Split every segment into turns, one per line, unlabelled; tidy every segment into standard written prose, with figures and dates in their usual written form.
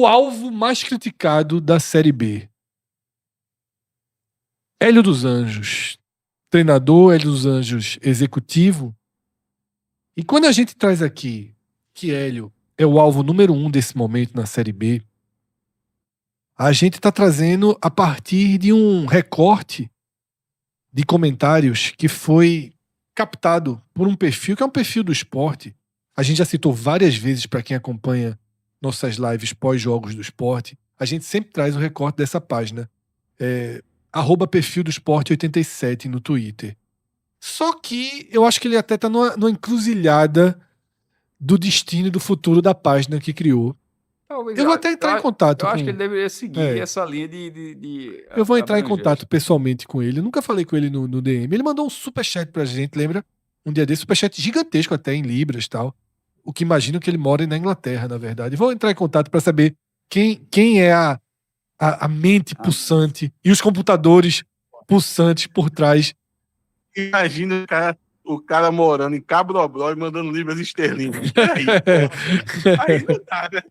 o alvo mais criticado da Série B. Hélio dos Anjos, treinador, Hélio dos Anjos, executivo. E quando a gente traz aqui que Hélio é o alvo número 1 desse momento na Série B, a gente está trazendo a partir de um recorte de comentários que foi captado por um perfil, que é um perfil do Sport. A gente já citou várias vezes para quem acompanha nossas lives pós-jogos do Sport. A gente sempre traz o recorte dessa página. @perfil do Sport 87 no Twitter. Só que eu acho que ele até está numa encruzilhada do destino e do futuro da página que criou.
Talvez
Eu vou até entrar em contato
eu
com...
acho que ele deveria seguir essa linha de
Eu vou entrar em
abrangência.
contato pessoalmente com ele. Eu nunca falei com ele no DM. Ele mandou um superchat pra gente, lembra? Um dia desse, superchat gigantesco até em libras e tal. O que imagino que ele mora na Inglaterra, na verdade. Vou entrar em contato pra saber quem é a mente pulsante e os computadores pulsantes por trás.
Imagina o cara morando em Cabrobró e mandando libras esterlinas. Aí não dá, né?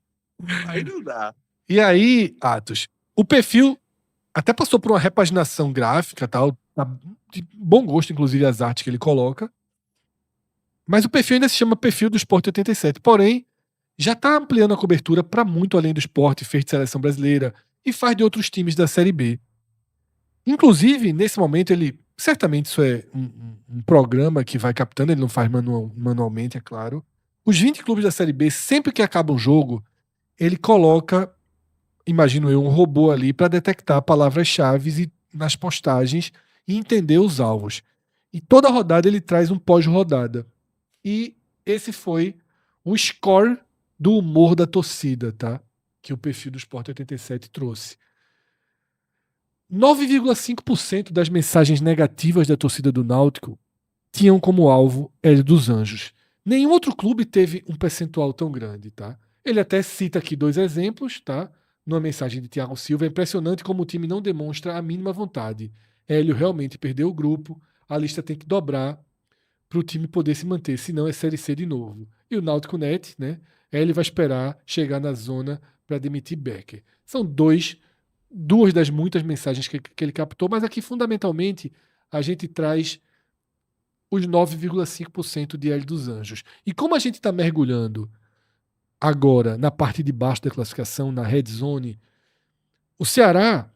Aí não dá.
E aí, Atos, o perfil até passou por uma repaginação gráfica, tal, de bom gosto, inclusive, as artes que ele coloca. Mas o perfil ainda se chama perfil do Sport 87. Porém, já está ampliando a cobertura para muito além do esporte, fez de seleção brasileira e faz de outros times da Série B. Inclusive, nesse momento, ele... Certamente isso é um programa que vai captando, ele não faz manualmente, é claro. Os 20 clubes da Série B, sempre que acaba um jogo, ele coloca, imagino eu, um robô ali para detectar palavras-chave nas postagens e entender os alvos. E toda rodada ele traz um pós-rodada. E esse foi o score do humor da torcida, tá? Que o perfil do Sport 87 trouxe. 9,5% das mensagens negativas da torcida do Náutico tinham como alvo Hélio dos Anjos. Nenhum outro clube teve um percentual tão grande, tá? Ele até cita aqui 2 exemplos, tá? Numa mensagem de Thiago Silva, é impressionante como o time não demonstra a mínima vontade. Hélio realmente perdeu o grupo, a lista tem que dobrar para o time poder se manter, senão é Série C de novo. E o Náutico Net, né? Hélio vai esperar chegar na zona para demitir Becker. São duas das muitas mensagens que ele captou, mas aqui fundamentalmente a gente traz os 9,5% de Hélio dos Anjos. E como a gente está mergulhando agora na parte de baixo da classificação, na red zone, o Ceará,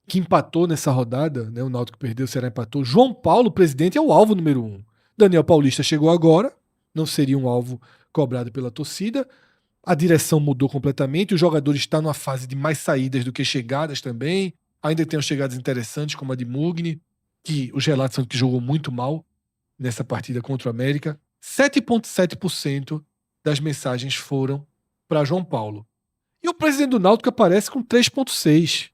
que empatou nessa rodada, né, o Náutico perdeu, o Ceará empatou, João Paulo, presidente, é o alvo número 1. Daniel Paulista chegou agora, não seria um alvo cobrado pela torcida. A direção mudou completamente, os jogadores estão numa fase de mais saídas do que chegadas também. Ainda tem chegadas interessantes, como a de Mugni, que os relatos são que jogou muito mal nessa partida contra o América. 7,7% das mensagens foram para João Paulo. E o presidente do Náutico aparece com 3,6%.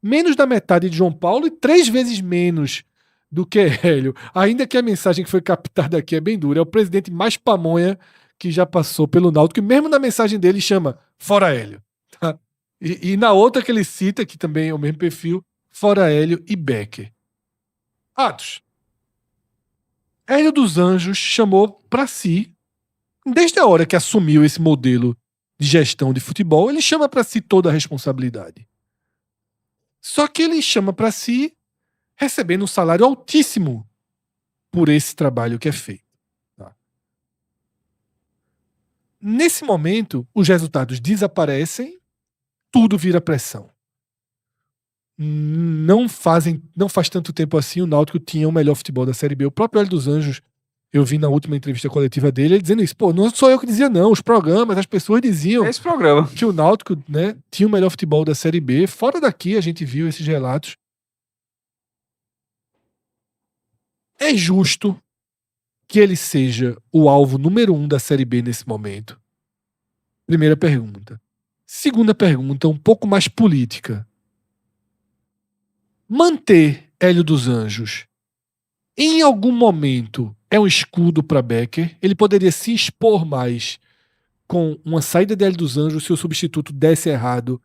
Menos da metade de João Paulo e 3 vezes menos do que Hélio. Ainda que a mensagem que foi captada aqui é bem dura. É o presidente mais pamonha que já passou pelo Náutico, que mesmo na mensagem dele chama Fora Hélio. Tá? E na outra que ele cita, que também é o mesmo perfil, Fora Hélio e Becker. Atos. Hélio dos Anjos chamou para si, desde a hora que assumiu esse modelo de gestão de futebol, ele chama para si toda a responsabilidade. Só que ele chama para si recebendo um salário altíssimo por esse trabalho que é feito. Nesse momento, os resultados desaparecem, tudo vira pressão. Não faz tanto tempo assim, o Náutico tinha o melhor futebol da Série B. O próprio Hélio dos Anjos, eu vi na última entrevista coletiva dele, ele dizendo isso. Pô, não sou eu que dizia não, os programas, as pessoas diziam
esse programa
que o Náutico, né, tinha o melhor futebol da Série B. Fora daqui a gente viu esses relatos. É justo que ele seja o alvo número 1 da Série B nesse momento? Primeira pergunta. Segunda pergunta, um pouco mais política. Manter Hélio dos Anjos em algum momento é um escudo para Becker? Ele poderia se expor mais com uma saída de Hélio dos Anjos se o substituto desse errado.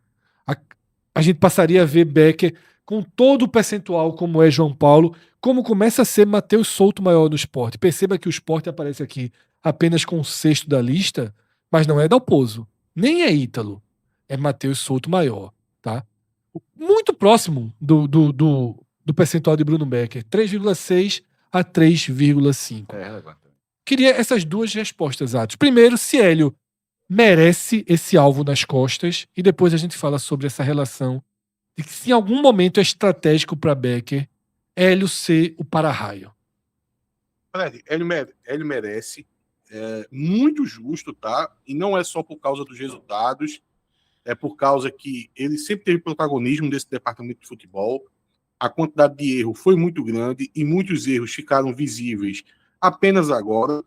A gente passaria a ver Becker com todo o percentual como é João Paulo, como começa a ser Matheus Souto maior no Sport. Perceba que o Sport aparece aqui apenas com o 6º da lista, mas não é Dalpozo, nem é Ítalo. é Matheus Souto maior, tá? Muito próximo do percentual de Bruno Becker, 3,6 a 3,5.
É relevante.
Queria essas duas respostas, Atos. Primeiro, se Hélio merece esse alvo nas costas, e depois a gente fala sobre essa relação de que se em algum momento é estratégico para Becker Hélio ser o para-raio.
Fred, ele merece, muito justo, tá? E não é só por causa dos resultados, é por causa que ele sempre teve protagonismo desse departamento de futebol. A quantidade de erro foi muito grande e muitos erros ficaram visíveis apenas agora,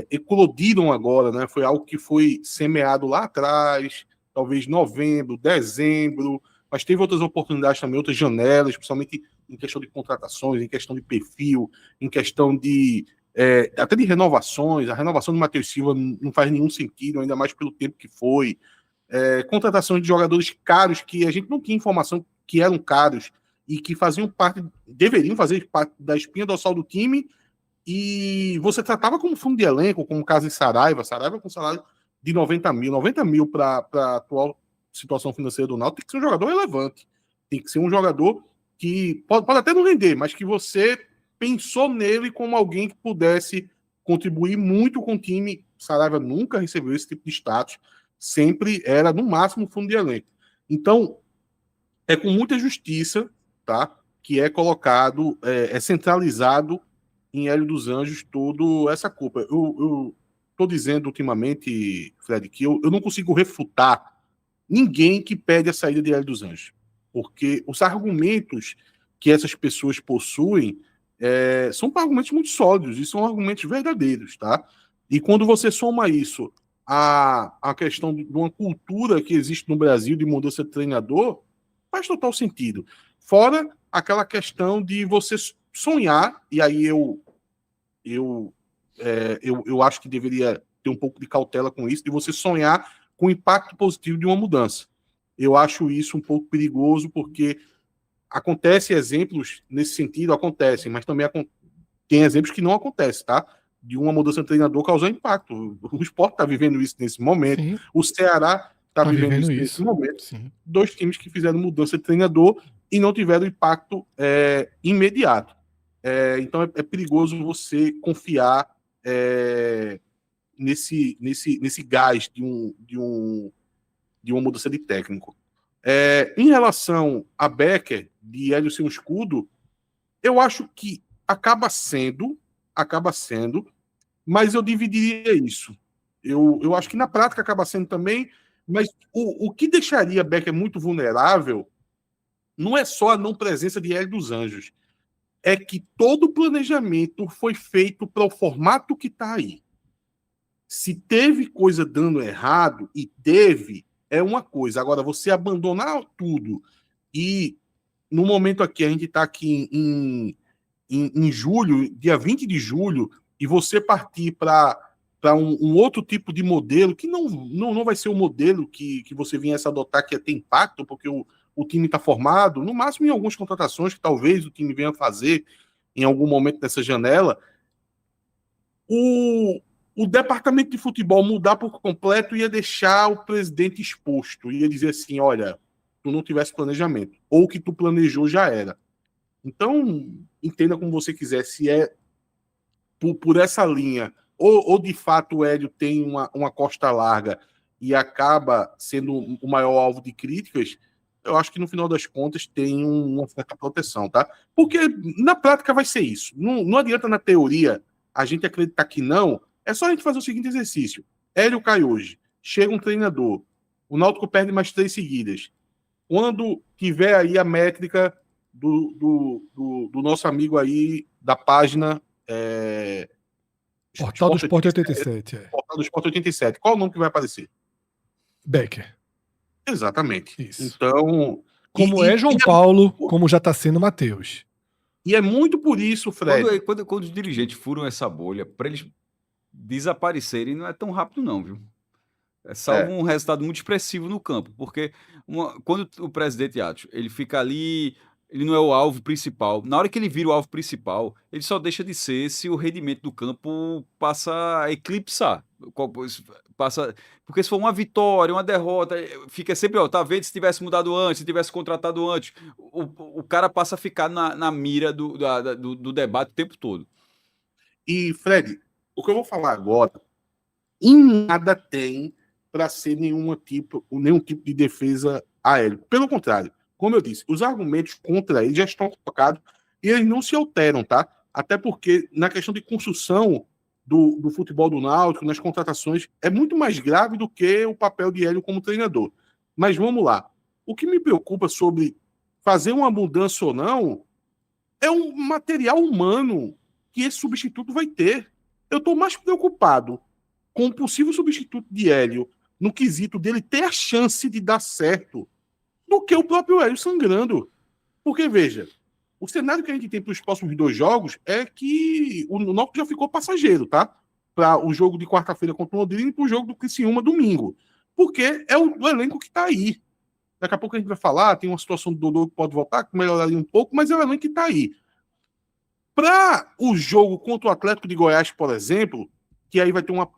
eclodiram agora, né? Foi algo que foi semeado lá atrás, talvez novembro, dezembro, mas teve outras oportunidades também, outras janelas, principalmente em questão de contratações, em questão de perfil, em questão de até de renovações. A renovação do Matheus Silva não faz nenhum sentido, ainda mais pelo tempo que foi. Contratação de jogadores caros que a gente não tinha informação que eram caros e que faziam parte, deveriam fazer parte da espinha dorsal do time, e você tratava como fundo de elenco, como o caso de Saraiva com salário de 90 mil para a atual situação financeira do Náutico. Tem que ser um jogador relevante, tem que ser um jogador que pode até não render, mas que você pensou nele como alguém que pudesse contribuir muito com o time. Saraiva nunca recebeu esse tipo de status, sempre era no máximo fundo de elenco. Então, é com muita justiça, tá, que é colocado, é centralizado em Hélio dos Anjos toda essa culpa. Eu estou dizendo ultimamente, Fred, que eu não consigo refutar ninguém que pede a saída de Hélio dos Anjos, porque os argumentos que essas pessoas possuem são argumentos muito sólidos e são argumentos verdadeiros, tá? E quando você soma isso à questão de uma cultura que existe no Brasil de mudança de treinador, faz total sentido. Fora aquela questão de você sonhar, e aí eu acho que deveria ter um pouco de cautela com isso, de você sonhar com o impacto positivo de uma mudança. Eu acho isso um pouco perigoso, porque acontecem exemplos nesse sentido, mas também tem exemplos que não acontecem, tá? De uma mudança de treinador causar impacto. O Sport está vivendo isso nesse momento,
Sim,
o Ceará está vivendo isso nesse momento.
Sim.
2 times que fizeram mudança de treinador e não tiveram impacto imediato. Então é perigoso você confiar nesse gás de uma mudança de técnico. Em relação a Becker, de Hélio ser um escudo, eu acho que acaba sendo, mas eu dividiria isso. Eu acho que na prática acaba sendo também, mas o que deixaria Becker muito vulnerável não é só a não presença de Hélio dos Anjos, é que todo o planejamento foi feito para o formato que está aí. Se teve coisa dando errado, e teve, é uma coisa. Agora, você abandonar tudo e, no momento aqui, a gente está aqui em julho, dia 20 de julho, e você partir para um outro tipo de modelo, que não vai ser o modelo que você viesse a adotar, que é ter impacto, porque o time está formado, no máximo em algumas contratações que talvez o time venha fazer em algum momento dessa janela, o departamento de futebol mudar por completo ia deixar o presidente exposto, ia dizer assim, olha, tu não tivesse planejamento, ou o que tu planejou já era. Então, entenda como você quiser, se é por essa linha, ou de fato o Hélio tem uma costa larga e acaba sendo o maior alvo de críticas, eu acho que no final das contas tem uma certa proteção, tá? Porque na prática vai ser isso. Não adianta na teoria a gente acreditar que não, é só a gente fazer o seguinte exercício. Hélio cai hoje, chega um treinador, o Náutico perde mais 3 seguidas. Quando tiver aí a métrica do nosso amigo aí da página
Portal do Sport 87.
Portal do Sport 87. Qual o nome que vai aparecer?
Becker.
Exatamente.
Isso.
Então,
como é João Paulo, como já está sendo Matheus.
E é muito por isso, Fred.
Quando os dirigentes furam essa bolha, para eles desaparecerem, não é tão rápido não, viu? Salvo um resultado muito expressivo no campo, porque quando o presidente Atos, ele fica ali, ele não é o alvo principal. Na hora que ele vira o alvo principal, ele só deixa de ser se o rendimento do campo passa a eclipsar. Passa, porque se for uma vitória, uma derrota, fica sempre, ó, tá vendo, se tivesse mudado antes, se tivesse contratado antes, o cara passa a ficar na mira do debate o tempo todo.
E, Fred, o que eu vou falar agora, em nada tem para ser nenhum tipo de defesa aérea. Pelo contrário, como eu disse, os argumentos contra ele já estão colocados e eles não se alteram, tá? Até porque na questão de construção do futebol do Náutico, nas contratações, é muito mais grave do que o papel de Hélio como treinador. Mas vamos lá. O que me preocupa sobre fazer uma mudança ou não é um material humano que esse substituto vai ter. Eu estou mais preocupado com o possível substituto de Hélio no quesito dele ter a chance de dar certo do que o próprio Hélio sangrando. Porque, veja, o cenário que a gente tem para os próximos 2 jogos é que o Náutico já ficou passageiro, tá? Para o jogo de quarta-feira contra o Londrina e para o jogo do Criciúma domingo. Porque é o elenco que está aí. Daqui a pouco a gente vai falar, tem uma situação do Dodô que pode voltar, que melhoraria um pouco, mas é o elenco que está aí. Para o jogo contra o Atlético de Goiás, por exemplo, que aí vai ter uma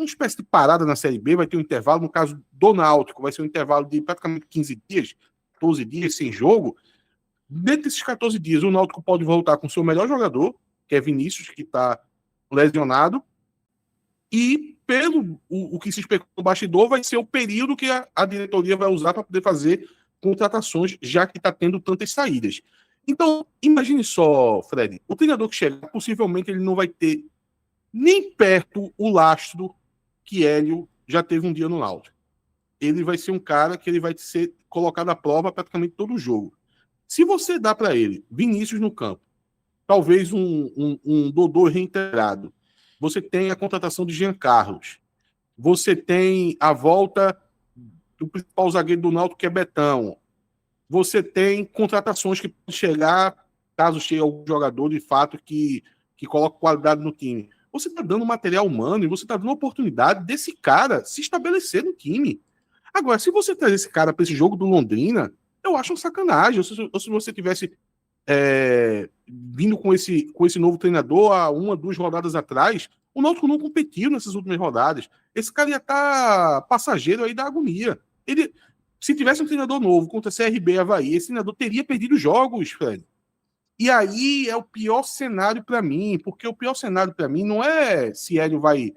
espécie de parada na Série B, vai ter um intervalo, no caso do Náutico, vai ser um intervalo de praticamente 15 dias, 12 dias sem jogo. Dentro desses 14 dias, o Náutico pode voltar com o seu melhor jogador, que é Vinícius, que está lesionado, e pelo o que se especula no bastidor, vai ser o período que a diretoria vai usar para poder fazer contratações, já que está tendo tantas saídas. Então, imagine só, Fred, o treinador que chegar, possivelmente ele não vai ter nem perto o lastro que Hélio já teve um dia no Náutico. Ele vai ser um cara que ele vai ser colocado à prova praticamente todo o jogo. Se você dá para ele Vinícius no campo, talvez um Dodô reintegrado, você tem a contratação de Jean Carlos, você tem a volta do principal zagueiro do Náutico, que é Betão, você tem contratações que podem chegar, caso chegue algum jogador de fato que coloca qualidade no time. Você está dando material humano e você está dando oportunidade desse cara se estabelecer no time. Agora, se você traz esse cara para esse jogo do Londrina, eu acho uma sacanagem. Ou se você tivesse vindo com esse novo treinador há 1, 2 rodadas atrás, o Náutico não competiu nessas últimas rodadas. Esse cara ia estar passageiro aí da agonia. Se tivesse um treinador novo contra CRB e Avaí, esse treinador teria perdido jogos, Fred. E aí é o pior cenário para mim, porque o pior cenário para mim não é se Hélio vai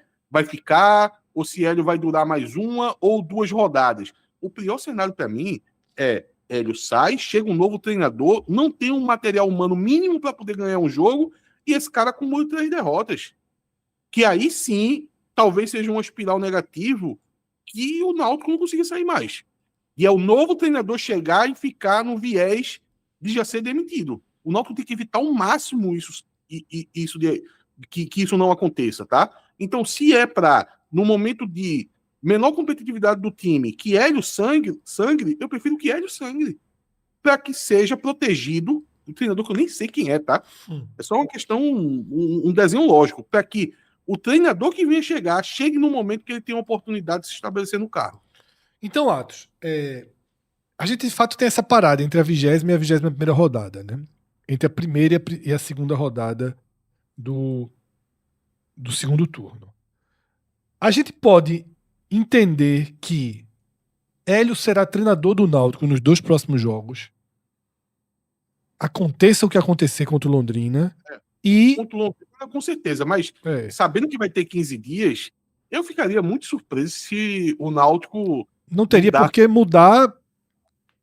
ficar ou se Hélio vai durar mais 1 ou 2 rodadas. O pior cenário para mim é Hélio sai, chega um novo treinador, não tem um material humano mínimo para poder ganhar um jogo e esse cara acumula 3 derrotas. Que aí sim, talvez seja uma espiral negativo que o Náutico não consiga sair mais. E é o novo treinador chegar e ficar no viés de já ser demitido. O Náutico tem que evitar ao máximo que isso não aconteça, tá? Então, se é para, no momento de menor competitividade do time, que Hélio sangre, eu prefiro que Hélio sangre, para que seja protegido o treinador, que eu nem sei quem é, tá? É só uma questão, um desenho lógico, para que o treinador que venha chegar, chegue no momento que ele tem a oportunidade de se estabelecer no cargo.
Então, Atos, a gente de fato tem essa parada entre a 20ª e a 21ª rodada, né? Entre a primeira e a segunda rodada do segundo turno. A gente pode entender que Hélio será treinador do Náutico nos 2 próximos jogos. Aconteça o que acontecer contra o Londrina.
Contra o Londrina, com certeza, mas sabendo que vai ter 15 dias, eu ficaria muito surpreso se o Náutico...
Não teria por que mudar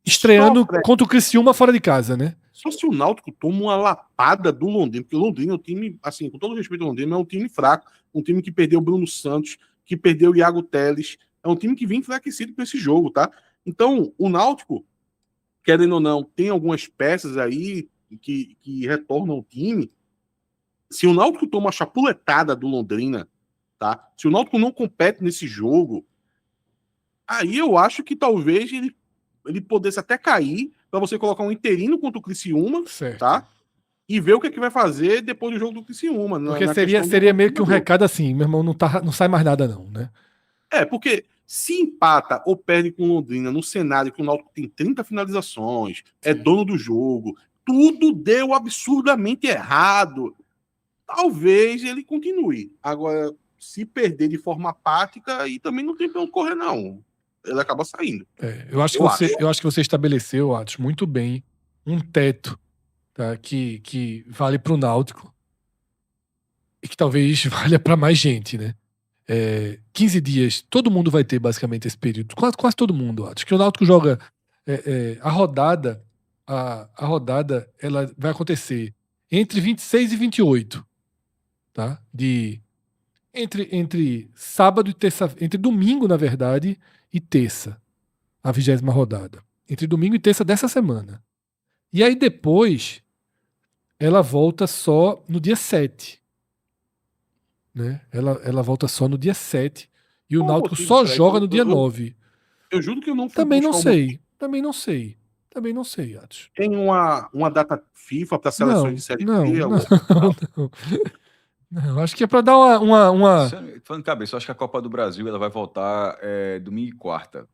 estreando contra o Criciúma fora de casa, né?
Só se o Náutico toma uma lapada do Londrina, porque o Londrina é um time, assim, com todo respeito ao Londrina, é um time fraco, um time que perdeu o Bruno Santos, que perdeu o Iago Teles, é um time que vem enfraquecido para esse jogo, tá? Então, o Náutico, querendo ou não, tem algumas peças aí que retornam o time. Se o Náutico toma uma chapuletada do Londrina, tá? Se o Náutico não compete nesse jogo, aí eu acho que talvez ele pudesse até cair para você colocar um interino contra o Criciúma, certo, tá? E ver o que é que vai fazer depois do jogo do Criciúma.
Porque seria meio que um recado assim, meu irmão, não sai mais nada não, né?
Porque se empata ou perde com Londrina no cenário que o Náutico tem 30 finalizações, é dono do jogo, tudo deu absurdamente errado, talvez ele continue. Agora, se perder de forma apática, aí também não tem pra onde correr, não. Ele acaba saindo.
Eu acho que você estabeleceu, Atos, muito bem um teto, tá, que vale para o Náutico e que talvez valha para mais gente, né? 15 dias, todo mundo vai ter basicamente esse período. Quase todo mundo, Atos. Que o Náutico joga a rodada, a rodada ela vai acontecer entre 26 e 28, tá? Entre sábado e terça, entre domingo, na verdade, e terça, a 20ª rodada. Entre domingo e terça dessa semana. E aí depois ela volta só no dia 7. Né? Ela volta só no dia 7. E o
Qual o
Náutico
motivo,
só
Fred?
joga no dia 9.
Eu juro que eu não fui
Também não
buscar o motivo.
sei. Também não sei, Atos.
Tem uma data FIFA para seleções de Série
Não,
B?
não. Não, acho que é para dar uma.
Falando de cabeça, eu acho que a Copa do Brasil ela vai voltar domingo e quarta.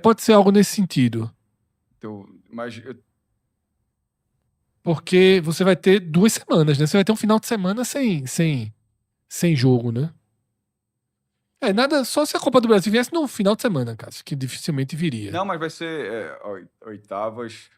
Pode ser algo nesse sentido.
Mas
Porque você vai ter 2 semanas, né? Você vai ter um final de semana sem jogo, né? Nada, só se a Copa do Brasil viesse no final de semana, Cássio, que dificilmente viria.
Não, mas vai ser oitavas.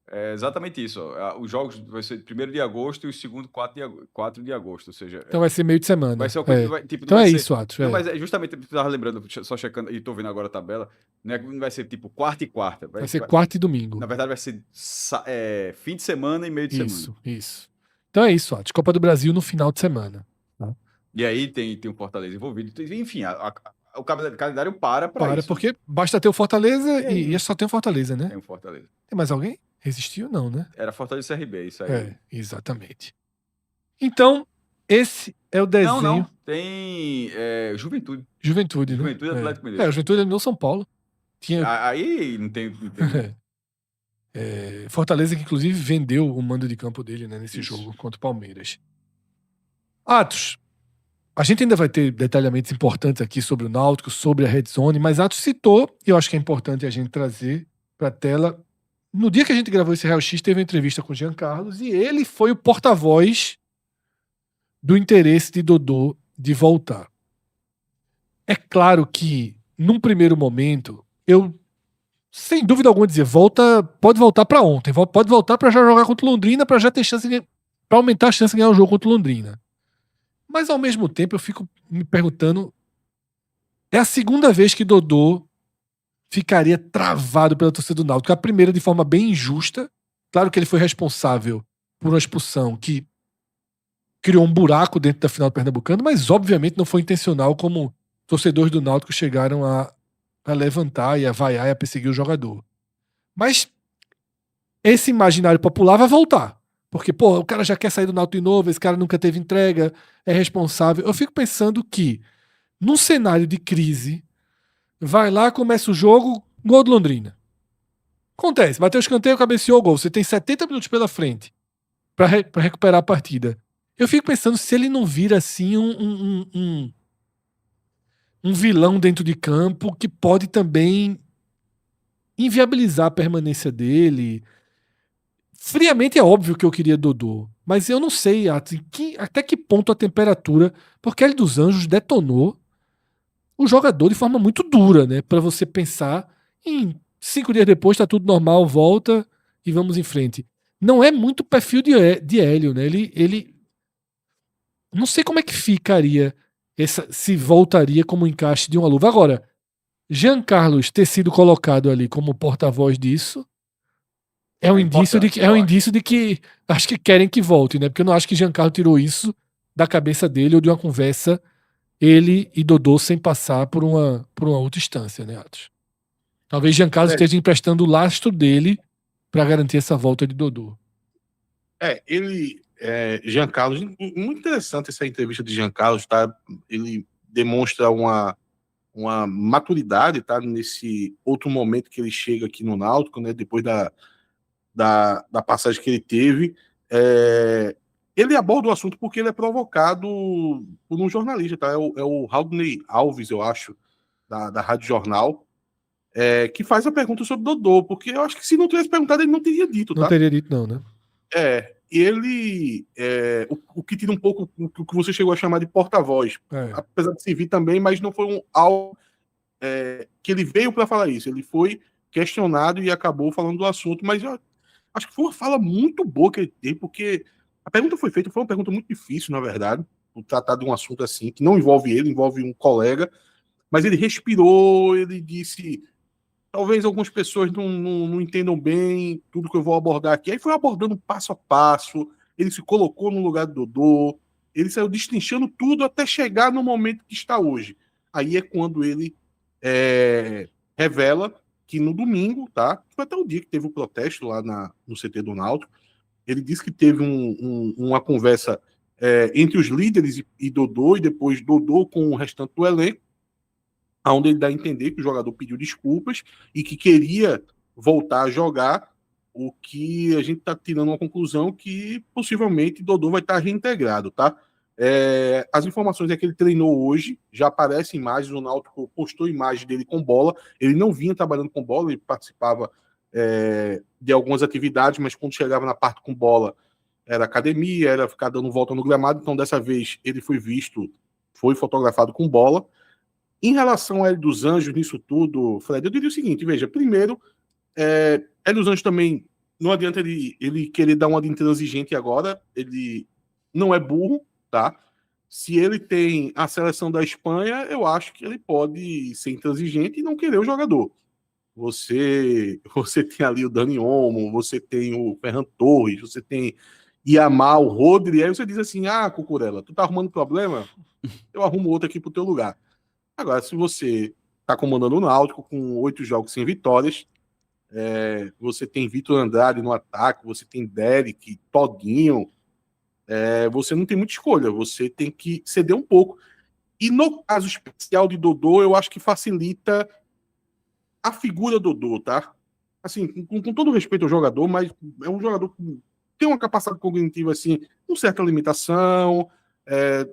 É exatamente isso. Os jogos vai ser 1º de agosto e o segundo 4 de agosto. Ou seja,
Então vai ser meio de semana.
vai ser uma coisa tipo,
então
vai ser,
isso, Atos.
Não, mas justamente eu estava lembrando, só checando, e tô vendo agora a tabela, não vai ser tipo quarta e quarta.
Vai ser quarta e domingo.
Na verdade, vai ser fim de semana e meio de semana.
Isso. Então é isso, Atos. Copa do Brasil no final de semana. Tá?
E aí tem o Fortaleza envolvido. Enfim, o calendário para isso.
Porque basta ter o Fortaleza e só tem o Fortaleza, né?
Tem o Fortaleza.
Tem mais alguém? Resistiu? Não, né?
Era Fortaleza e CRB, isso aí.
Exatamente. Então, esse é o desenho.
Não. Tem Juventude.
Juventude, né?
Atlético Mineiro.
O Juventude é no São Paulo.
Aí não tem.
Fortaleza que inclusive vendeu o mando de campo dele, né, nesse jogo contra o Palmeiras. Atos, a gente ainda vai ter detalhamentos importantes aqui sobre o Náutico, sobre a Red Zone, mas Atos citou, e eu acho que é importante a gente trazer para a tela. No dia que a gente gravou esse Real X, teve uma entrevista com o Jean Carlos e ele foi o porta-voz do interesse de Dodô de voltar. É claro que, num primeiro momento, eu, sem dúvida alguma, dizer, pode voltar para ontem, pode voltar para já jogar contra o Londrina, para já ter chance para aumentar a chance de ganhar o jogo contra o Londrina. Mas, ao mesmo tempo, eu fico me perguntando, é a segunda vez que Dodô ficaria travado pela torcida do Náutico. A primeira de forma bem injusta. Claro que ele foi responsável por uma expulsão que criou um buraco dentro da final do Pernambucano, mas obviamente não foi intencional, como torcedores do Náutico chegaram a levantar e a vaiar e a perseguir o jogador. Mas esse imaginário popular vai voltar. Porque, o cara já quer sair do Náutico de novo, esse cara nunca teve entrega, é responsável. Eu fico pensando que, num cenário de crise, vai lá, começa o jogo, gol do Londrina. Acontece, bateu o escanteio, cabeceou o gol. Você tem 70 minutos pela frente para recuperar a partida. Eu fico pensando se ele não vira assim um vilão dentro de campo que pode também inviabilizar a permanência dele. Friamente é óbvio que eu queria Dodô, mas eu não sei até que ponto a temperatura, porque ele dos Anjos detonou o jogador de forma muito dura, né? Para você pensar em 5 dias depois tá tudo normal, volta e vamos em frente. Não é muito perfil de Hélio, né? Ele não sei como é que ficaria se voltaria como encaixe de uma luva. Agora, Jean Carlos ter sido colocado ali como porta-voz disso é um indício de que acho que querem que volte, né? Porque eu não acho que Jean Carlos tirou isso da cabeça dele ou de uma conversa ele e Dodô sem passar por uma outra instância, né, Atos? Talvez Jean Carlos esteja emprestando o lastro dele para garantir essa volta de Dodô.
Jean Carlos, muito interessante essa entrevista de Jean Carlos, tá? Ele demonstra uma maturidade, tá? Nesse outro momento que ele chega aqui no Náutico, né? Depois da passagem que ele teve. Ele aborda o assunto porque ele é provocado por um jornalista, tá? É o Raudney Alves, eu acho, da Rádio Jornal, que faz a pergunta sobre Dodô, porque eu acho que se não tivesse perguntado, ele não teria dito, tá?
Não teria dito não, né?
ele o que tira um pouco o que você chegou a chamar de porta-voz, apesar de servir também, mas não foi algo que ele veio para falar isso. Ele foi questionado e acabou falando do assunto, mas eu acho que foi uma fala muito boa que ele teve, porque a pergunta foi feita, foi uma pergunta muito difícil, na verdade, por tratar de um assunto assim, que não envolve ele, envolve um colega, mas ele respirou, ele disse: talvez algumas pessoas não entendam bem tudo que eu vou abordar aqui. Aí foi abordando passo a passo, ele se colocou no lugar do Dodô, ele saiu destrinchando tudo até chegar no momento que está hoje. Aí é quando ele revela que no domingo, tá? Foi até o dia que teve o protesto lá no CT do Náutico, ele disse que teve uma conversa entre os líderes e Dodô, e depois Dodô com o restante do elenco, onde ele dá a entender que o jogador pediu desculpas e que queria voltar a jogar, o que a gente está tirando uma conclusão que possivelmente Dodô vai estar reintegrado, tá? As informações é que ele treinou hoje, já aparecem imagens, o Náutico postou imagem dele com bola, ele não vinha trabalhando com bola, ele participava de algumas atividades, mas quando chegava na parte com bola, era academia, era ficar dando volta no gramado, então dessa vez ele foi fotografado com bola. Em relação a Hélio dos Anjos, nisso tudo, Fred, eu diria o seguinte, veja, primeiro, Hélio dos Anjos também, não adianta ele querer dar uma de intransigente agora, ele não é burro, tá? Se ele tem a seleção da Espanha, eu acho que ele pode ser intransigente e não querer o jogador. Você tem ali o Dani Olmo, você tem o Ferran Torres, você tem Yamal, Rodri, aí você diz assim, Cucurella, tu tá arrumando problema? Eu arrumo outro aqui pro teu lugar. Agora, se você tá comandando o Náutico com 8 jogos sem vitórias, você tem Vitor Andrade no ataque, você tem Derek, Todinho, você não tem muita escolha, você tem que ceder um pouco. E no caso especial de Dodô, eu acho que facilita a figura Dodô, tá? Assim, com todo respeito ao jogador, mas é um jogador que tem uma capacidade cognitiva, assim, com certa limitação,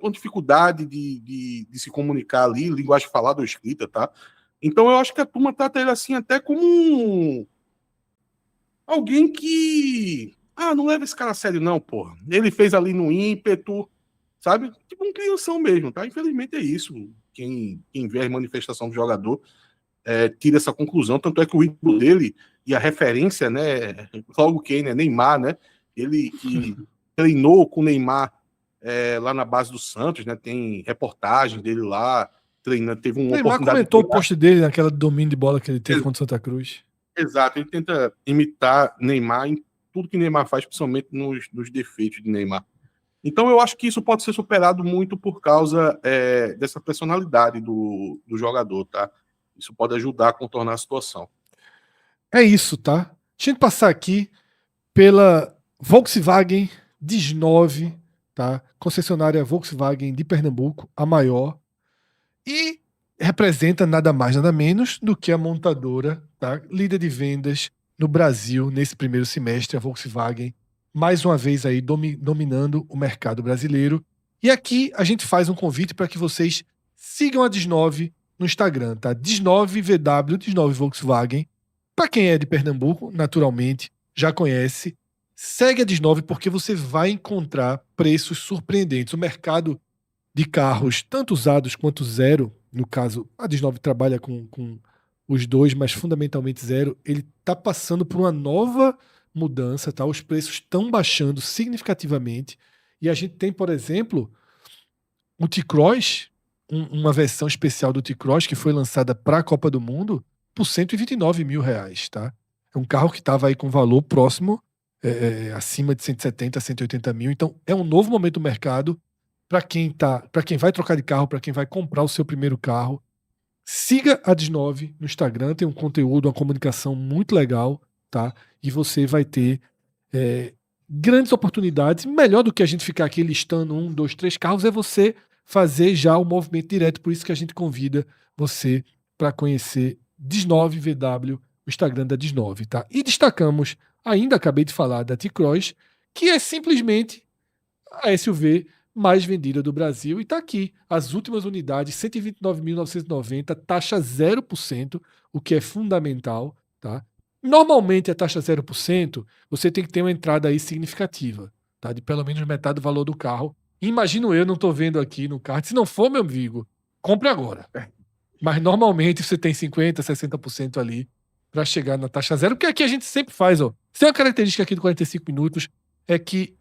uma dificuldade de se comunicar ali, linguagem falada ou escrita, tá? Então eu acho que a turma trata ele assim até como alguém que... não leva esse cara a sério não, porra. Ele fez ali no ímpeto, sabe? Tipo um crianção mesmo, tá? Infelizmente é isso. Quem vê a manifestação do jogador tira essa conclusão, tanto é que o ídolo dele e a referência, né, logo quem, né, Neymar, né, ele que treinou com o Neymar lá na base do Santos, né, tem reportagem dele lá, treinando, teve uma
Neymar comentou o post dele naquela domínio de bola que ele teve contra o Santa Cruz.
Exato, ele tenta imitar Neymar em tudo que Neymar faz, principalmente nos defeitos de Neymar. Então eu acho que isso pode ser superado muito por causa dessa personalidade do jogador, tá? Isso pode ajudar a contornar a situação.
É isso, tá? Deixa eu passar aqui pela Volkswagen DIS9, tá? Concessionária Volkswagen de Pernambuco, a maior, e representa nada mais, nada menos do que a montadora, tá? Líder de vendas no Brasil nesse primeiro semestre, a Volkswagen, mais uma vez aí dominando o mercado brasileiro. E aqui a gente faz um convite para que vocês sigam a DIS9 no Instagram, tá? DIS9VW, DIS9 Volkswagen. Para quem é de Pernambuco, naturalmente, já conhece. Segue a DIS9 porque você vai encontrar preços surpreendentes. O mercado de carros, tanto usados quanto zero, no caso, a DIS9 trabalha com os dois, mas fundamentalmente zero, ele está passando por uma nova mudança, tá? Os preços estão baixando significativamente. E a gente tem, por exemplo, o T-Cross, uma versão especial do T-Cross que foi lançada para a Copa do Mundo por R$129 mil, tá? É um carro que estava aí com valor próximo, acima de 170, 180 mil. Então é um novo momento do mercado para quem vai trocar de carro, para quem vai comprar o seu primeiro carro. Siga a DIS9 no Instagram, tem um conteúdo, uma comunicação muito legal, tá? E você vai ter grandes oportunidades. Melhor do que a gente ficar aqui listando 1, 2, 3 carros, é você fazer já o movimento direto. Por isso que a gente convida você para conhecer DIS9VW, o Instagram da DIS9, tá? E destacamos, ainda acabei de falar da T-Cross, que é simplesmente a SUV mais vendida do Brasil, e tá aqui, as últimas unidades, 129.990, taxa 0%, o que é fundamental, tá? Normalmente a taxa 0%, você tem que ter uma entrada aí significativa, tá? De pelo menos metade do valor do carro. Imagino eu, não tô vendo aqui no kart. Se não for, meu amigo, compre agora. Mas normalmente você tem 50%, 60% ali para chegar na taxa zero, porque aqui a gente sempre faz, ó. Tem uma característica aqui do 45 minutos, é que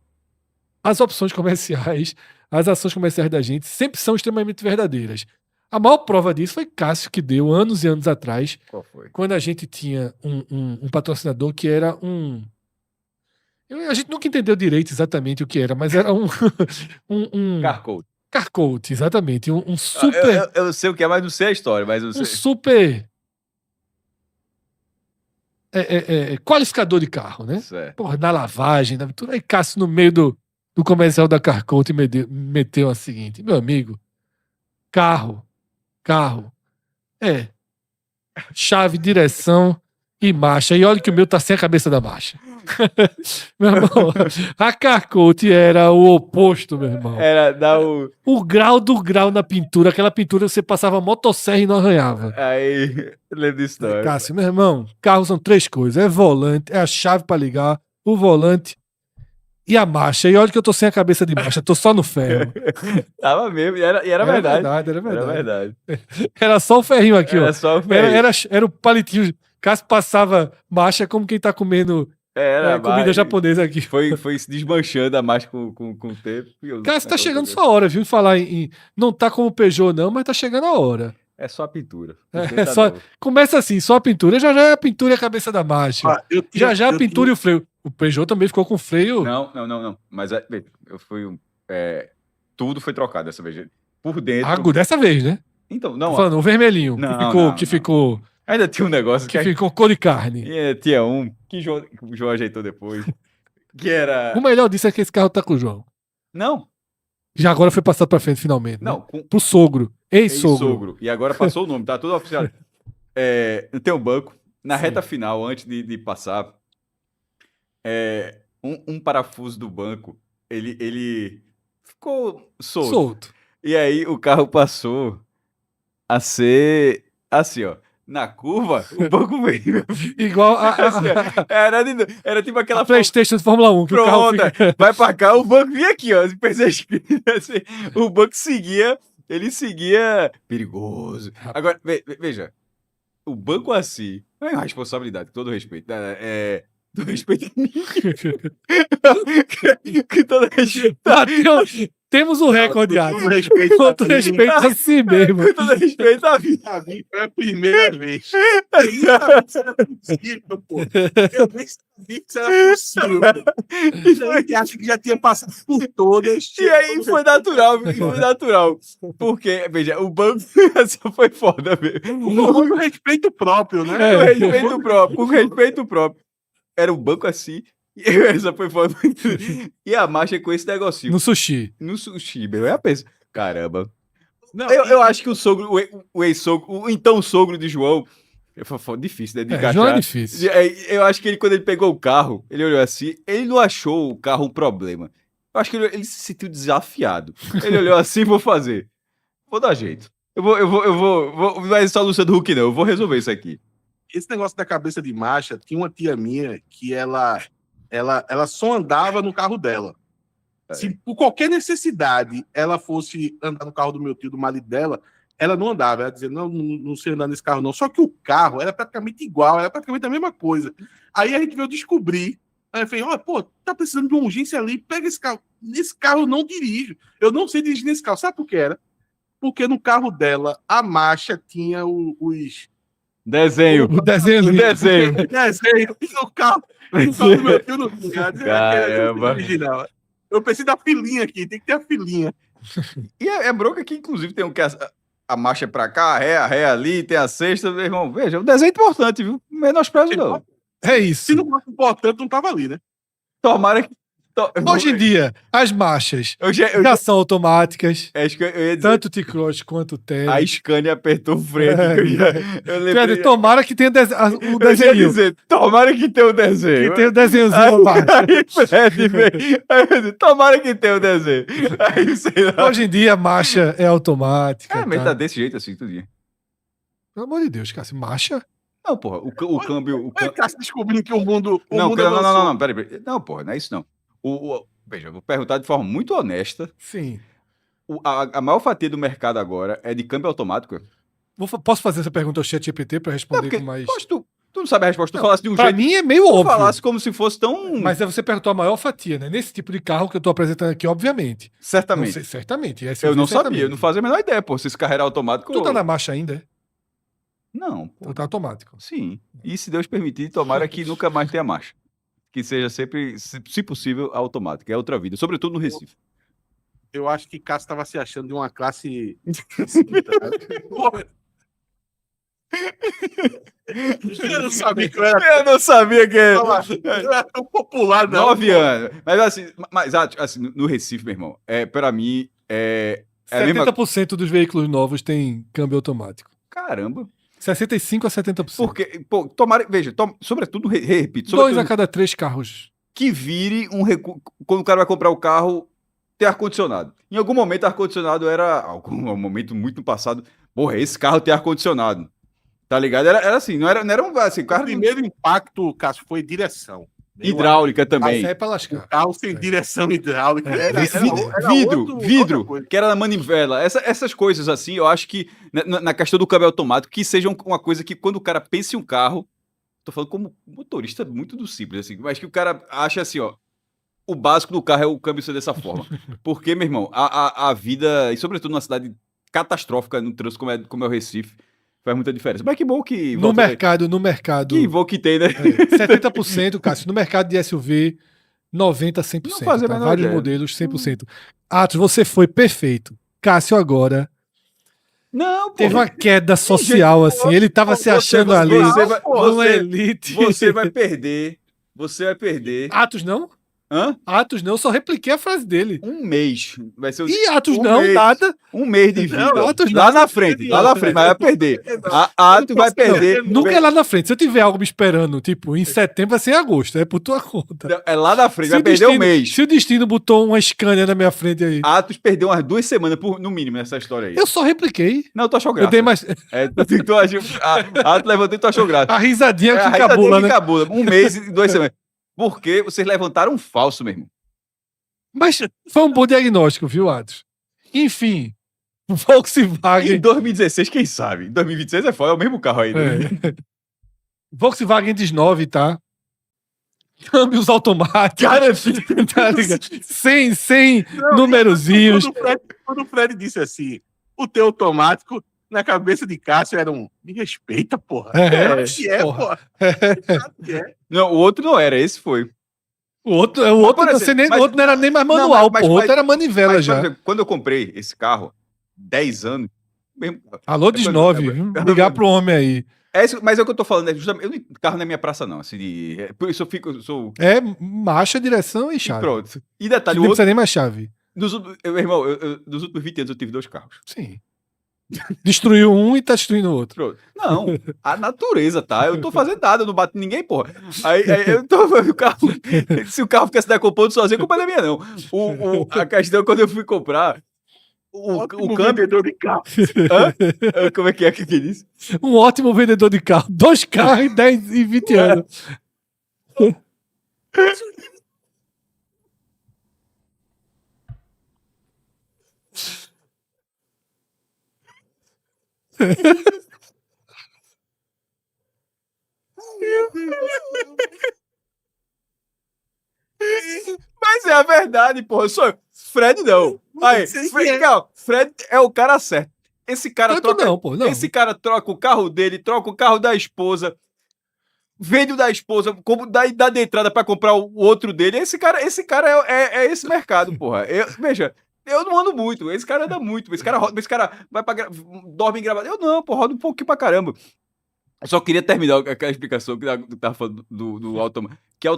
as opções comerciais, as ações comerciais da gente sempre são extremamente verdadeiras. A maior prova disso foi Cássio, que deu anos e anos atrás,
Qual foi?
quando a gente tinha um patrocinador que era a gente nunca entendeu direito exatamente o que era, mas era um
Carcode.
Carcoat, exatamente. Um super.
Eu sei o que é, mas não sei a história, mas eu
Um
sei.
super. Qualificador de carro, né?
Certo.
Porra, na lavagem, tudo. Aí Cássio, no meio do comercial da Carcoat, meteu a seguinte: meu amigo, carro. Chave, direção e marcha. E olha que o meu tá sem a cabeça da marcha. Meu irmão, a Carcoat era o oposto, meu irmão.
Era dar o.
O grau do grau na pintura, aquela pintura que você passava motosserra e não arranhava.
Aí, eu lembro disso, não.
Cássio, meu irmão, carro são 3 coisas: é volante, é a chave pra ligar, o volante e a marcha. E olha que eu tô sem a cabeça de marcha, tô só no ferro.
Tava mesmo, e era verdade.
Era verdade.
Era verdade.
Era só o ferrinho aqui, ó.
Era só o ferro.
Era o palitinho. Cássio passava marcha como quem tá comendo comida
mas
japonesa aqui.
Foi se desmanchando a mais com o tempo.
Cássio, tá chegando sua hora, viu? Falar não tá como o Peugeot, não, mas tá chegando a hora.
É só a pintura.
É só, começa assim, só a pintura. Já é a pintura e a cabeça da marcha. Já a pintura e o freio. O Peugeot também ficou com freio.
Não. Mas eu fui. Tudo foi trocado dessa vez. Por dentro.
Água dessa vez, né?
Então,
Tô
não.
falando, o vermelhinho.
Não,
que ficou.
Ainda tinha um negócio
Que ficou cor de carne.
Tinha um que o João ajeitou depois. Que era.
O melhor disso é que esse carro tá com o João.
Não.
Já agora foi passado pra frente, finalmente.
Não.
Né? Pro sogro. Ex-sogro.
E agora passou o nome, tá tudo oficial. Tem um banco. Na reta final, antes de passar, um parafuso do banco, ele ficou solto. E aí o carro passou a ser assim, ó. Na curva, o banco veio.
Igual
Era tipo aquela
PlayStation de Fórmula 1. Que o carro fica...
Vai pra cá, o banco vinha aqui, ó. Assim, o banco seguia, ele seguia perigoso. Agora, veja, o banco assim, não é uma responsabilidade, com todo respeito. Do respeito a mim. Com todo respeito.
Temos um recorde,
Com todo respeito
a si mesmo.
Com todo respeito a mim.
A mim foi a primeira vez. Eu nem sabia que isso era possível. Eu acho que já tinha passado por todas.
E aí foi natural, foi natural. Porque, veja, o banco só foi foda mesmo.
Com respeito próprio, né?
Com respeito próprio. Era um banco assim. E essa foi foda. E a marcha com esse negocinho.
No sushi,
meu. Eu penso, caramba. Eu acho que o sogro, o ex-sogro, o então sogro de João, foi difícil, né? De encaixar.
João é difícil.
Eu acho que ele, quando ele pegou o carro, ele olhou assim, ele não achou o carro um problema. Eu acho que ele se sentiu desafiado. Ele olhou assim, vou fazer. Vou dar jeito. Eu vou. Não é só Luciano Huck, não. Eu vou resolver isso aqui.
Esse negócio da cabeça de marcha, tinha uma tia minha que ela só andava no carro dela. Se por qualquer necessidade ela fosse andar no carro do meu tio, do marido dela, ela não andava. Ela dizia, não sei andar nesse carro não. Só que o carro era praticamente igual, era praticamente a mesma coisa. Aí a gente veio descobrir. Aí eu falei, tá precisando de uma urgência ali, pega esse carro. Nesse carro eu não dirijo. Eu não sei dirigir nesse carro. Sabe por que era? Porque no carro dela, a marcha tinha os...
Desenho.
O desenho.
Desenho. No carro do meu tio não tinha.
Caramba.
Original. Eu pensei da filinha aqui, tem que ter a filinha.
E é bronca que, inclusive, tem a marcha é pra cá, a ré ali, tem a sexta, meu irmão. Veja, o desenho é importante, viu? Menosprezo não.
É isso.
Se não fosse importante, não tava ali, né?
Tomara que...
Hoje em dia, as marchas
já
são automáticas.
Acho que eu ia dizer,
Tanto o T-Cross quanto o Tele.
a Scania apertou o freio. Eu lembrei.
Tomara que tenha o
Eu ia
desenho.
dizer, tomara que tenha o desenho.
Que tenha o desenhozinho abaixo.
Aí Fred veio. Aí eu disse, tomara que tenha o desenho. Aí, sei lá.
Hoje em dia, a marcha é automática.
Mas tá desse jeito assim, tudinho.
Pelo amor de Deus, Cássio. Marcha?
Não, porra, o câmbio...
Olha o cara descobrindo que o mundo
Não,
avançou.
não, peraí. Não, porra, não é isso não. Veja, eu vou perguntar de forma muito honesta.
Sim.
A maior fatia do mercado agora é de câmbio automático?
Posso fazer essa pergunta ao ChatGPT para
Não,
responder
porque
com mais.
poxa, tu não sabe a resposta, tu
Não,
falasse de um
pra
jeito.
mim é meio
Tu
óbvio.
falasse como se fosse tão.
Mas é você perguntou a maior fatia, né? Nesse tipo de carro que eu tô apresentando aqui, obviamente. Não
Certamente.
sei, certamente.
Eu não sabia, eu não fazia a menor ideia, pô. Se esse carro era automático.
Tu tá na marcha ainda, é?
Não, pô.
Tu tá automático.
Sim. E se Deus permitir, tomara que nunca mais tenha marcha. Que seja sempre, se possível, automático. É outra vida, sobretudo no Recife.
Eu acho que Cássio estava se achando de uma classe. Eu não sabia que eu era,
Eu não sabia que
eu era tão popular, não.
9 anos. Mas assim, no Recife, meu irmão, pra mim, é a mesma...
70% dos veículos novos têm câmbio automático.
Caramba.
65% a 70%.
Porque, pô, tomara, veja, sobretudo, repito,
2
sobretudo,
a cada 3 carros.
que vire quando o cara vai comprar o carro, ter ar-condicionado. Em algum momento, ar-condicionado era, algum momento muito no passado, porra, esse carro tem ar-condicionado. Tá ligado? Era assim, não era um assim,
O
carro
primeiro impacto, Cássio, foi direção.
hidráulica também.
Isso é pra
O
lascar.
carro sem direção hidráulica. Era
Vidro,
outra coisa.
que era na manivela. Essas coisas assim, eu acho que na questão do câmbio automático, que seja uma coisa que quando o cara pensa em um carro, tô falando como motorista muito do simples, assim, mas que o cara acha assim, ó, o básico do carro é o câmbio ser dessa forma. Porque, meu irmão, a vida, e sobretudo numa cidade catastrófica no trânsito como é o Recife, faz muita diferença. Mas que bom que...
No mercado.
Que bom que tem, né?
70%, Cássio. No mercado de SUV, 90% a 100%.
Não fazia a
Tá?
menor
Vários
ideia.
modelos, 100%. Atos, você foi perfeito. Cássio agora
Não, pô.
teve uma queda social, assim. Ele tava se achando ali. Uma elite.
Você vai perder. Você vai perder.
Atos não?
Hã?
Atos não, só repliquei a frase dele.
Um mês. Vai ser
E Atos
um
não,
mês.
nada.
Um mês de vida.
Não, Atos
lá
não.
na frente, mas vai perder. Atos vai perder.
Nunca é lá na frente. Se eu tiver algo me esperando, tipo, em setembro vai ser em agosto. É por tua conta.
É lá na frente,
Se
vai
o
perder um mês.
Se o destino botou uma Scania na minha frente aí.
Atos perdeu umas 2 semanas, no mínimo, nessa história aí.
Eu só repliquei.
Não, tu achou graça.
Eu dei mais.
Atos levantou e tu achou graça.
A risadinha que
a
cabula, né?
cabula. Um mês e 2 semanas. Porque vocês levantaram um falso, meu irmão.
Mas foi um bom diagnóstico, viu, Atos? Enfim,
Em
Volkswagen.
2016, quem sabe? Em 2026 é foda, é o mesmo carro aí. Né?
Volkswagen 19, tá? Câmbios automáticos.
Cara,
Tá ligado? Sem numerozinhos.
Quando o Fred disse assim, o teu automático, na cabeça de Cássio era um, me respeita, porra. Que é, porra. Que é.
Não, o outro não era, esse foi.
O outro
por exemplo,
o outro não era nem mais manual,
mas-
pô. O
mas-
outro era manivela
Mas,
já.
por exemplo, quando eu comprei esse carro, 10 anos. Mesmo,
Alô, 19, viu? Ligar pro homem aí.
mas é o que eu tô falando, justamente, carro não é minha praça, não. Assim, por isso eu sou.
É marcha, direção e
E
chave.
pronto. E
Não
detalhe, o
precisa
outro,
nem mais chave.
meu irmão, nos últimos 20 anos eu tive 2 carros.
Sim. Destruiu um e tá destruindo o outro.
Pronto. Não, a natureza, tá? Eu não tô fazendo nada, eu não bato ninguém, porra. Aí eu tô. O carro, se o carro ficasse decompondo sozinho, a culpa não é minha, não. A questão, quando eu fui comprar, o câmbio.
Vendedor de carro.
Hã? Como é que ele disse?
Um ótimo vendedor de carro. 2 carros em 10 e 20 anos.
Mas é a verdade, porra. Fred não. Aí, Fred é o cara certo. Esse cara
Tanto
troca.
não, pô. Não.
Esse cara troca o carro dele, troca o carro da esposa, vende o da esposa, como dá de entrada pra comprar o outro dele. Esse cara é esse mercado, porra. Veja, eu não ando muito. Esse cara anda muito. Esse cara vai dorme em gravata. Eu não, pô, roda um pouquinho pra caramba. Eu só queria terminar aquela explicação que eu tava falando do automático. Que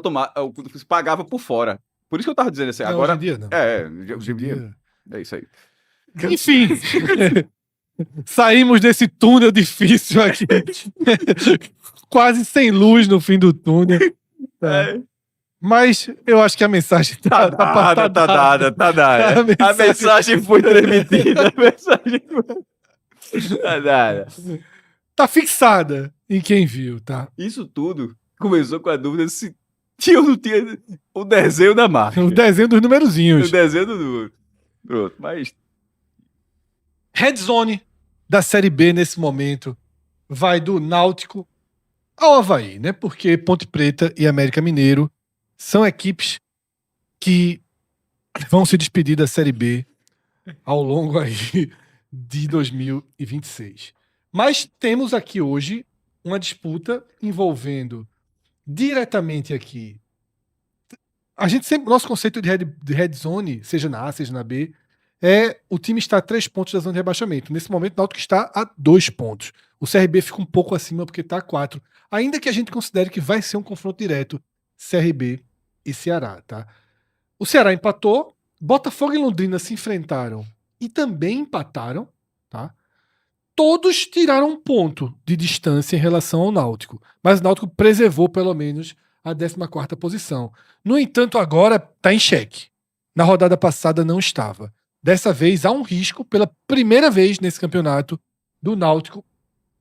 você pagava por fora. Por isso que eu tava dizendo assim.
Não,
Agora.
hoje em dia, não.
Hoje em dia. É isso aí.
Enfim. Saímos desse túnel difícil aqui. Quase sem luz no fim do túnel. Tá. Mas eu acho que a mensagem tá dada.
A mensagem foi transmitida. Tá dada.
Tá fixada em quem viu, tá?
Isso tudo começou com a dúvida se Tinha ou não tinha o desenho da marca.
O desenho dos
O
numerozinhos.
desenho do... Pronto, mas...
Red Zone da Série B nesse momento vai do Náutico ao Avaí, né? Porque Ponte Preta e América Mineiro são equipes que vão se despedir da Série B ao longo aí de 2026. Mas temos aqui hoje uma disputa envolvendo diretamente aqui. A gente sempre, nosso conceito de red zone, seja na A, seja na B, é o time está a 3 pontos da zona de rebaixamento. Nesse momento, o Náutico está a 2 pontos. O CRB fica um pouco acima porque está a 4. Ainda que a gente considere que vai ser um confronto direto CRB e Ceará, tá? O Ceará empatou, Botafogo e Londrina se enfrentaram e também empataram, tá? Todos tiraram um ponto de distância em relação ao Náutico, mas o Náutico preservou pelo menos a 14ª posição. No entanto, agora está em xeque. Na rodada passada não estava. Dessa vez há um risco, pela primeira vez nesse campeonato, do Náutico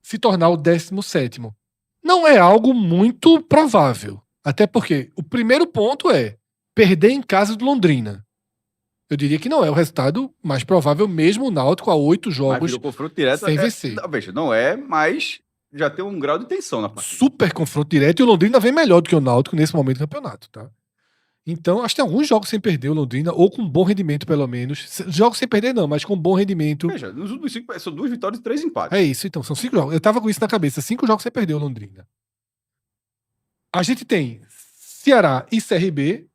se tornar o 17º. Não é algo muito provável, até porque o primeiro ponto é perder em casa do Londrina. Eu diria que não é o resultado mais provável, mesmo o Náutico a 8
Mas
jogos
virou confronto direto.
sem vencer.
Não, veja, não é, mas já tem um grau de tensão na partida.
Super confronto direto, e o Londrina vem melhor do que o Náutico nesse momento do campeonato, tá? Então, acho que tem alguns jogos sem perder o Londrina, ou com bom rendimento pelo menos. Jogos sem perder não, mas com bom rendimento.
Veja, nos últimos 5 são 2 vitórias e 3 empates.
É isso, então, são 5 jogos. Eu tava com isso na cabeça, 5 jogos sem perder o Londrina. A gente tem Ceará e CRB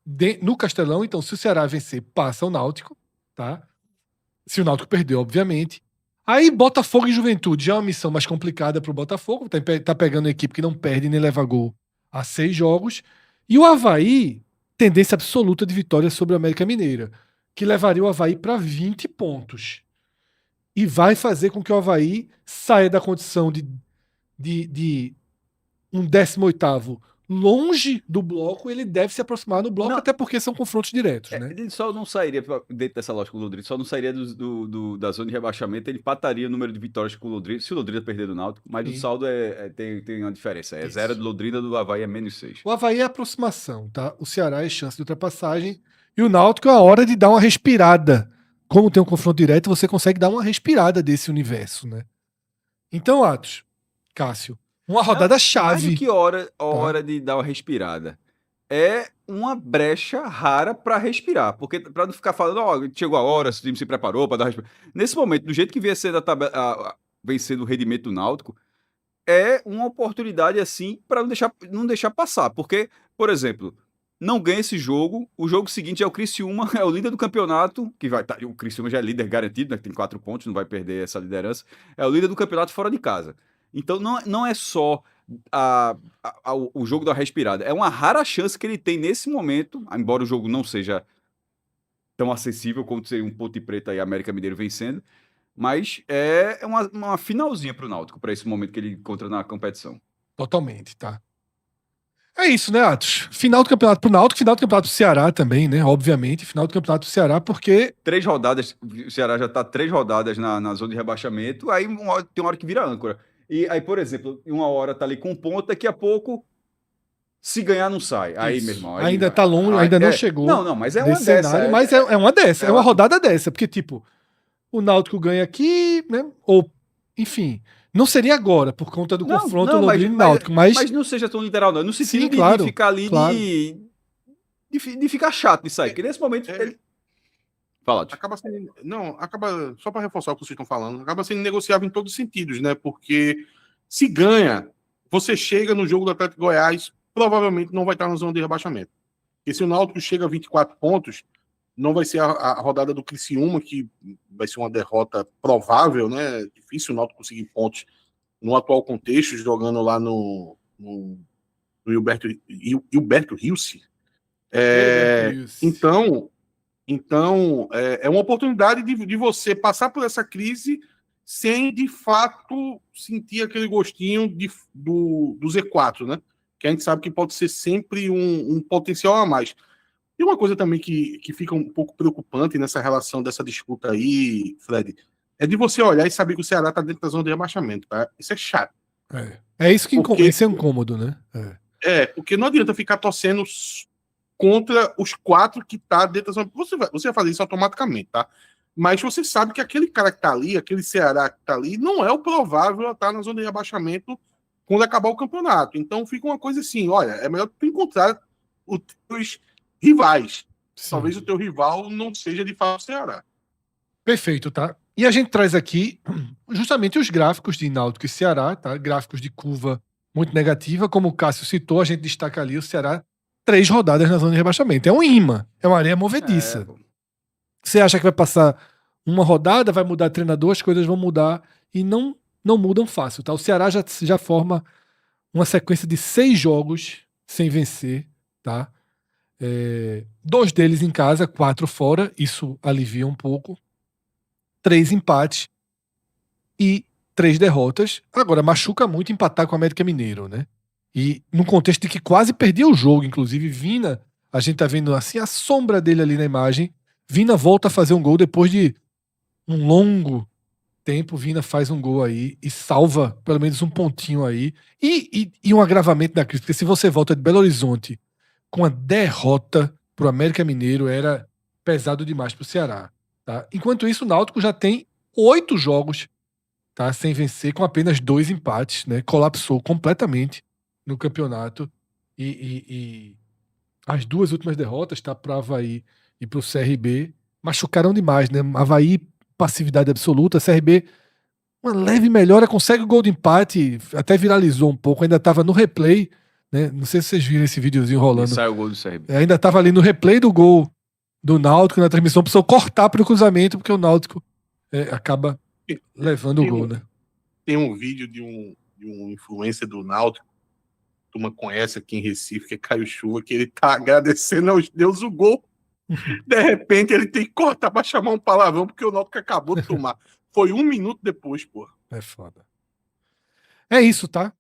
no Castelão, então se o Ceará vencer, passa o Náutico, tá? Se o Náutico perder, obviamente. Aí Botafogo e Juventude já é uma missão mais complicada pro Botafogo, tá pegando uma equipe que não perde nem leva gol há 6 jogos. E o Avaí, tendência absoluta de vitória sobre o América Mineira, que levaria o Avaí para 20 pontos. E vai fazer com que o Avaí saia da condição de um 18º longe do bloco, ele deve se aproximar no bloco,
Não.
até porque são confrontos diretos, né?
Ele só não sairia, dentro dessa lógica, o Londrina só não sairia da zona de rebaixamento, ele empataria o número de vitórias com o Londrina, se o Londrina perder do Náutico, mas
Sim.
o saldo tem uma diferença. É
Isso.
0 do Londrina, do Avaí é -6.
O Avaí é aproximação, tá? O Ceará é chance de ultrapassagem. E o Náutico é a hora de dar uma respirada. Como tem um confronto direto, você consegue dar uma respirada desse universo, né? Então, Atos, Cássio, uma rodada
Mais
chave.
do que hora de dar uma respirada. É uma brecha rara para respirar, porque para não ficar falando, chegou a hora, o time se preparou para dar uma respirada. Nesse momento, do jeito que vem sendo o rendimento do Náutico, é uma oportunidade assim para não deixar passar, porque, por exemplo, não ganha esse jogo, o jogo seguinte é o Criciúma, é o líder do campeonato, que vai o Criciúma já é líder garantido, né, tem 4 pontos, não vai perder essa liderança, é o líder do campeonato fora de casa. Então não é só o jogo da respirada, é uma rara chance que ele tem nesse momento, embora o jogo não seja tão acessível quanto ser um Ponte Preta e América Mineiro vencendo, mas é uma finalzinha pro Náutico, para esse momento que ele encontra na competição.
Totalmente, tá? É isso, né, Atos? Final do campeonato pro Náutico, final do campeonato pro Ceará também, né? Obviamente, final do campeonato pro Ceará, porque
3 rodadas, o Ceará já tá 3 rodadas na zona de rebaixamento, aí tem uma hora que vira âncora. E aí, por exemplo, uma hora tá ali com ponto, daqui a pouco, se ganhar, não sai. Aí,
isso,
meu irmão.
ainda tá longe, ainda não chegou.
Não, mas é uma
desse
dessa.
cenário, mas é uma dessa, é uma rodada dessa, porque, tipo, o Náutico ganha aqui, né? Ou, enfim, não seria agora, por conta do confronto Londrina e Náutico, mas
não seja tão literal, não. No sentido
sim,
de
claro,
ficar ali,
claro.
de ficar chato de sair, porque nesse momento ele... Fala, Tio.
Acaba, só para reforçar o que vocês estão falando, acaba sendo negociável em todos os sentidos, né? Porque se ganha, você chega no jogo do Atlético Goiás, provavelmente não vai estar na zona de rebaixamento. Porque se o Náutico chega a 24 pontos, não vai ser a rodada do Criciúma, que vai ser uma derrota provável, né? Difícil o Náutico conseguir pontos no atual contexto, jogando lá no Hilberto Rilse. Então, é uma oportunidade de você passar por essa crise sem, de fato, sentir aquele gostinho do Z4, né? Que a gente sabe que pode ser sempre um potencial a mais. E uma coisa também que fica um pouco preocupante nessa relação dessa disputa aí, Fred, é de você olhar e saber que o Ceará está dentro da zona de rebaixamento, tá? Isso é chato.
É isso que
Porque-
isso é incômodo, né?
Porque não adianta ficar torcendo contra os 4 que tá dentro da zona. Você vai fazer isso automaticamente, tá? Mas você sabe que aquele cara que tá ali, aquele Ceará que tá ali, não é o provável a estar na zona de rebaixamento quando acabar o campeonato. Então fica uma coisa assim, olha, é melhor tu encontrar os teus rivais.
Sim.
Talvez o teu rival não seja de fato o Ceará.
Perfeito, tá? E a gente traz aqui justamente os gráficos de Náutico e Ceará, tá? Gráficos de curva muito negativa, como o Cássio citou, a gente destaca ali o Ceará 3 rodadas na zona de rebaixamento. É um imã, é uma areia movediça. Você acha que vai passar uma rodada, vai mudar treinador, as coisas vão mudar e não mudam fácil, tá? O Ceará já forma uma sequência de 6 jogos sem vencer, tá? 2 deles em casa, 4 fora, isso alivia um pouco. 3 empates e 3 derrotas. Agora, machuca muito empatar com o América Mineiro, né? E no contexto de que quase perdia o jogo, inclusive Vina, a gente tá vendo assim a sombra dele ali na imagem. Vina volta a fazer um gol depois de um longo tempo. Vina faz um gol aí e salva pelo menos um pontinho aí. E um agravamento da crise, porque se você volta de Belo Horizonte com a derrota pro América Mineiro, era pesado demais pro Ceará. Tá? Enquanto isso, o Náutico já tem 8 jogos, tá, sem vencer, com apenas 2 empates, né? Colapsou completamente no campeonato. E as 2 últimas derrotas, tá, para o Avaí e para o CRB, machucaram demais, né? Avaí, passividade absoluta, CRB, uma leve melhora, consegue o gol de empate, até viralizou um pouco, ainda estava no replay, né? Não sei se vocês viram esse videozinho rolando.
Sai o gol do CRB.
Ainda estava ali no replay do gol do Náutico na transmissão, precisou cortar para o cruzamento, porque o Náutico acaba levando o gol, né?
Tem um vídeo de um influencer do Náutico, a turma conhece aqui em Recife, que é Caio Chuva, que ele tá agradecendo aos deuses o gol. De repente ele tem que cortar para chamar um palavrão, porque o Náutico acabou de tomar. Foi 1 minuto depois, pô.
É foda. É isso, tá?